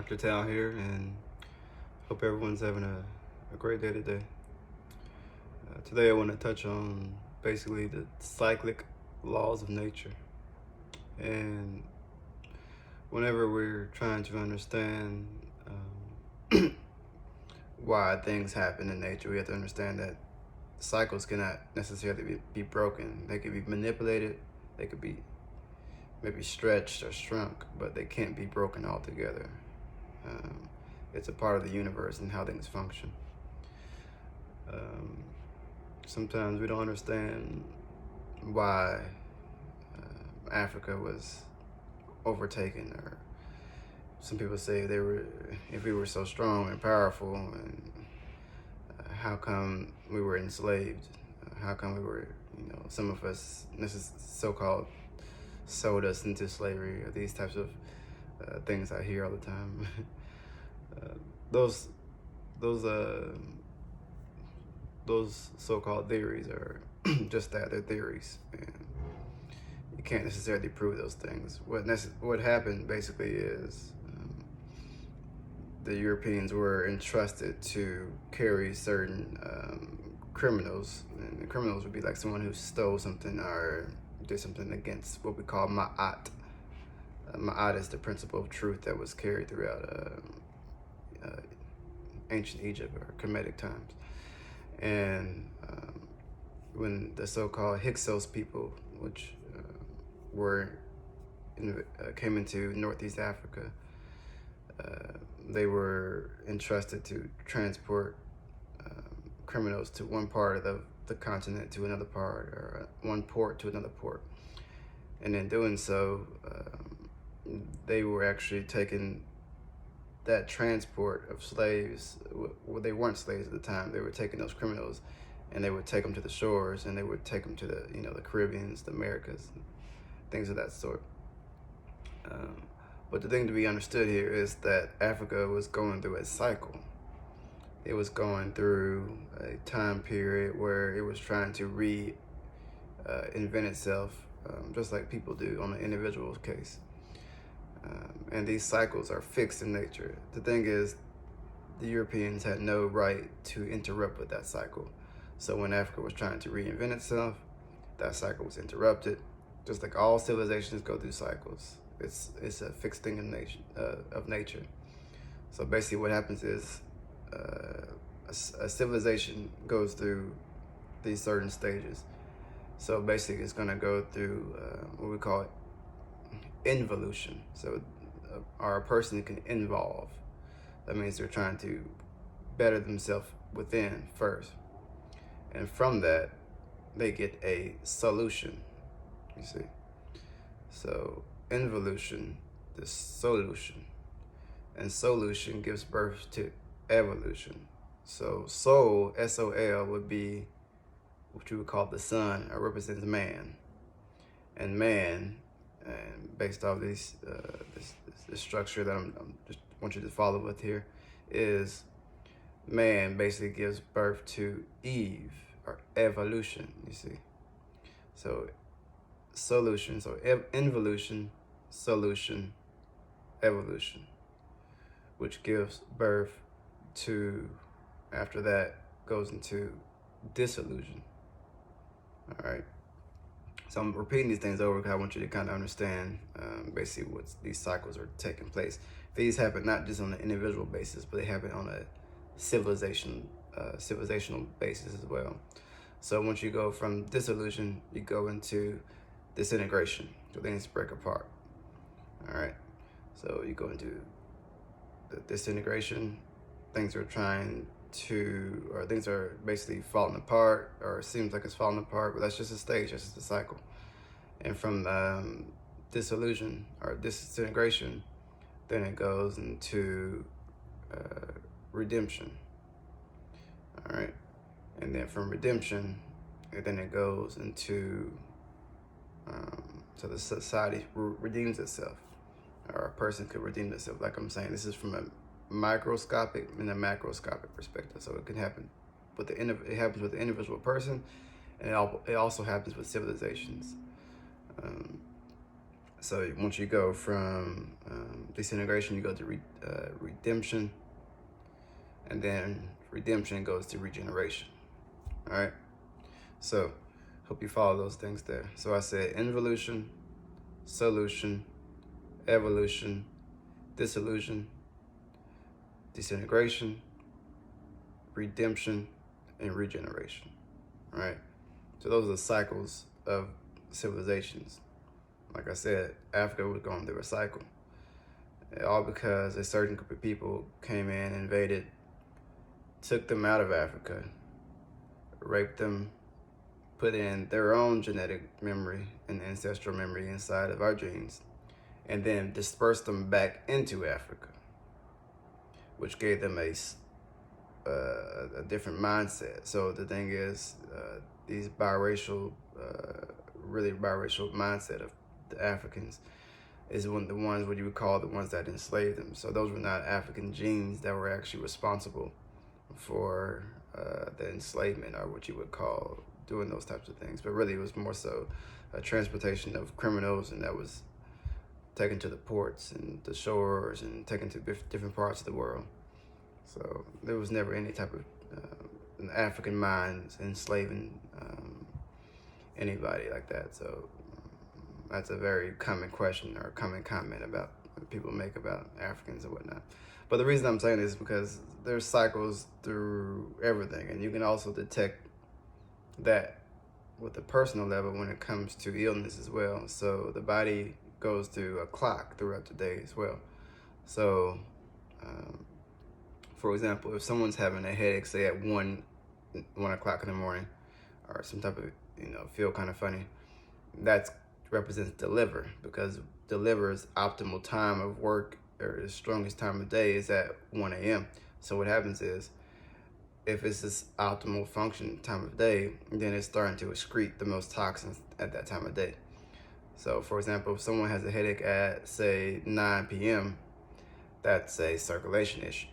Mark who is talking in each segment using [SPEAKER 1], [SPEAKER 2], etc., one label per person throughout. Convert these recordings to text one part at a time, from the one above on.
[SPEAKER 1] Dr. Tal here, and hope everyone's having a great day today. Today I want to touch on basically the cyclic laws of nature. And whenever we're trying to understand why things happen in nature, we have to understand that cycles cannot necessarily be broken. They can be manipulated, they could be maybe stretched or shrunk, but they can't be broken altogether. It's a part of the universe and how things function. Sometimes we don't understand why Africa was overtaken, or some people say if we were so strong and powerful, and how come we were enslaved? How come we were, some of us, this is so-called, sold us into slavery, or these types of things I hear all the time. Those so-called theories are just that, they're theories, and you can't necessarily prove those things. What happened basically is the Europeans were entrusted to carry certain criminals, and the criminals would be like someone who stole something or did something against what we call ma'at. Ma'at is the principle of truth that was carried throughout ancient Egypt or Kemetic times. And when the so-called Hyksos people, which came into Northeast Africa, they were entrusted to transport criminals to one part of the continent to another part, or one port to another port. And in doing so, they were actually taking that transport of slaves. Well, they weren't slaves at the time. They were taking those criminals, and they would take them to the shores, and they would take them to the Caribbeans, the Americas, things of that sort. But the thing to be understood here is that Africa was going through a cycle. It was going through a time period where it was trying to reinvent itself, just like people do on an individual case. And these cycles are fixed in nature. The thing is, the Europeans had no right to interrupt with that cycle. So when Africa was trying to reinvent itself, that cycle was interrupted. Just like all civilizations go through cycles. It's a fixed thing of nature. So basically what happens is a civilization goes through these certain stages. So basically it's going to go through what we call involution. So our person can involve. That means they're trying to better themselves within first. And from that, they get a solution, you see. So involution, the solution. And solution gives birth to evolution. So soul, S-O-L, would be what you would call the sun, or represents man. And man, and based off this structure that I'm just want you to follow with here, is man basically gives birth to Eve, or evolution, you see. So solution, so involution, solution, evolution, which gives birth to, after that, goes into dissolution. All right. So I'm repeating these things over because I want you to kind of understand basically what these cycles are taking place. These happen not just on an individual basis, but they happen on a civilizational basis as well. So once you go from dissolution, you go into disintegration. So things break apart. All right. So you go into the disintegration. Things are things are basically falling apart, or it seems like it's falling apart, but that's just a stage, that's just a cycle. And from dissolution or disintegration, then it goes into redemption. All right. And then from redemption, then it goes into, so the society redeems itself, or a person could redeem itself. Like I'm saying, this is from a microscopic and a macroscopic perspective. So it can happen it happens with the individual person, and it also happens with civilizations. So once you go from disintegration, you go to redemption, and then redemption goes to regeneration. All right. So hope you follow those things there. So I said involution, solution, evolution, dissolution, disintegration, redemption, and regeneration. All right. So those are the cycles of civilizations. Like I said, Africa was going through a cycle. All because a certain group of people came in, invaded, took them out of Africa, raped them, put in their own genetic memory and ancestral memory inside of our genes, and then dispersed them back into Africa, which gave them a different mindset. So the thing is, these biracial, really biracial mindset of the Africans is one of the ones what you would call the ones that enslaved them. So those were not African genes that were actually responsible for the enslavement, or what you would call doing those types of things. But really it was more so a transportation of criminals, and that was taken to the ports and the shores and taken to different parts of the world. So there was never any type of an African mind enslaving anybody like that. So that's a very common question or common comment about people make about Africans and whatnot. But the reason I'm saying this is because there's cycles through everything, and you can also detect that with the personal level when it comes to illness as well. So the body goes through a clock throughout the day as well. So for example, if someone's having a headache, say at 1 o'clock in the morning, or some type of, feel kind of funny, that represents the liver, because the liver's optimal time of work, or the strongest time of day, is at 1 a.m. So what happens is, if it's this optimal function time of day, then it's starting to excrete the most toxins at that time of day. So for example, if someone has a headache at, say, 9 p.m., that's a circulation issue,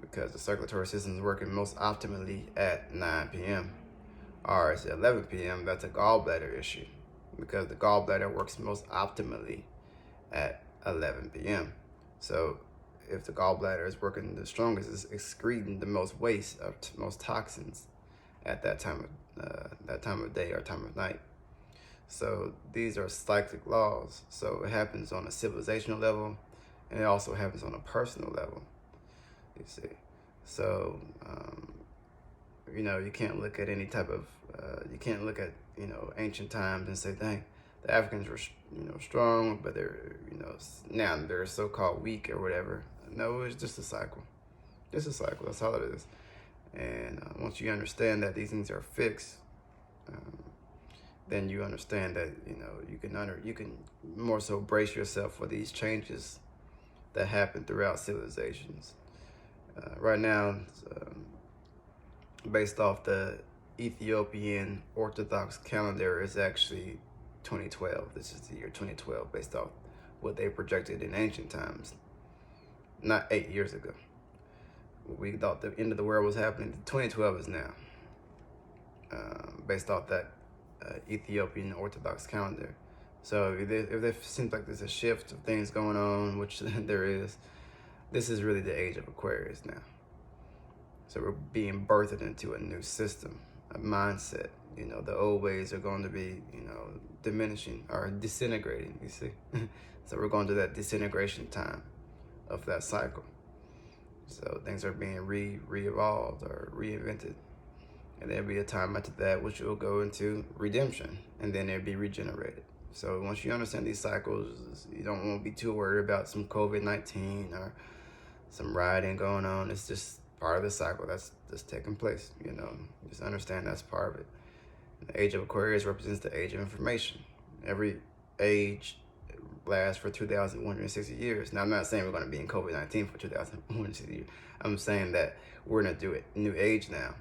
[SPEAKER 1] because the circulatory system is working most optimally at 9 p.m. Or it's 11 p.m., that's a gallbladder issue, because the gallbladder works most optimally at 11 p.m. So if the gallbladder is working the strongest, it's excreting the most waste, or most toxins at that time of day or time of night. So these are cyclic laws. So it happens on a civilizational level, and it also happens on a personal level, you see. So you can't look at any type of you can't look at ancient times and say, dang, the Africans were strong, but they're now they're so-called weak or whatever. No, it's just a cycle. Just a cycle. That's all it is. And once you understand that these things are fixed, then you understand that you can more so brace yourself for these changes that happen throughout civilizations. Right now, based off the Ethiopian Orthodox calendar, is actually 2012. This is the year 2012, based off what they projected in ancient times, not 8 years ago. We thought the end of the world was happening. 2012 is now, based off that Ethiopian Orthodox calendar. So if it seems like there's a shift of things going on, which there is, this is really the age of Aquarius now. So we're being birthed into a new system, a mindset. The old ways are going to be, diminishing or disintegrating, you see. So we're going to that disintegration time of that cycle. So things are being re-evolved or reinvented. And there'll be a time after that which will go into redemption, and then it'll be regenerated. So once you understand these cycles, you don't want to be too worried about some COVID-19 or some rioting going on. It's just part of the cycle that's just taking place. Just understand that's part of it. The age of Aquarius represents the age of information. Every age lasts for 2,160 years. Now, I'm not saying we're going to be in COVID-19 for 2,160 years. I'm saying that we're in a new age now.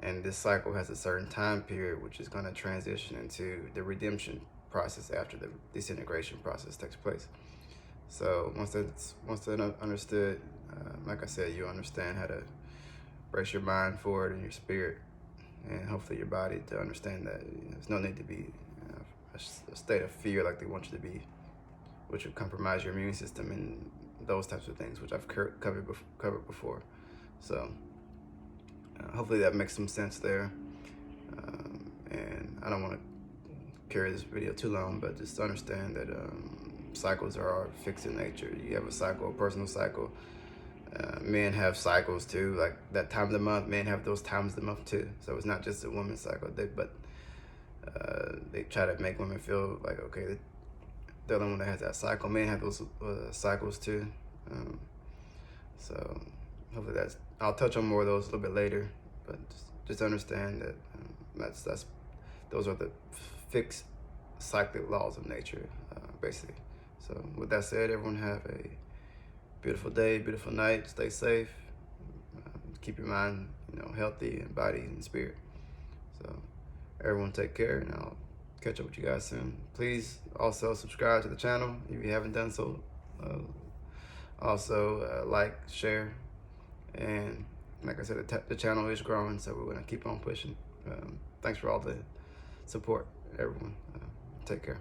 [SPEAKER 1] And this cycle has a certain time period, which is going to transition into the redemption process after the disintegration process takes place. So once that's understood, like I said, you understand how to brace your mind for it and your spirit, and hopefully your body to understand that there's no need to be a state of fear, like they want you to be, which would compromise your immune system and those types of things, which I've covered before. So hopefully that makes some sense there. And I don't want to carry this video too long, but just understand that cycles are fixed in nature. You have a cycle, a personal cycle. Men have cycles too, like that time of the month. Men have those times of the month too. So it's not just a woman's cycle. But they try to make women feel like, okay, they're the only one that has that cycle. Men have those cycles too. So hopefully I'll touch on more of those a little bit later. But just understand that those are the fixed cyclic laws of nature, basically. So with that said, everyone have a beautiful day, beautiful night. Stay safe. Keep your mind, healthy, and body and spirit. So everyone take care, and I'll catch up with you guys soon. Please also subscribe to the channel if you haven't done so. Also like, share, and like I said, the channel is growing, so we're gonna keep on pushing. Thanks for all the support, everyone. Take care.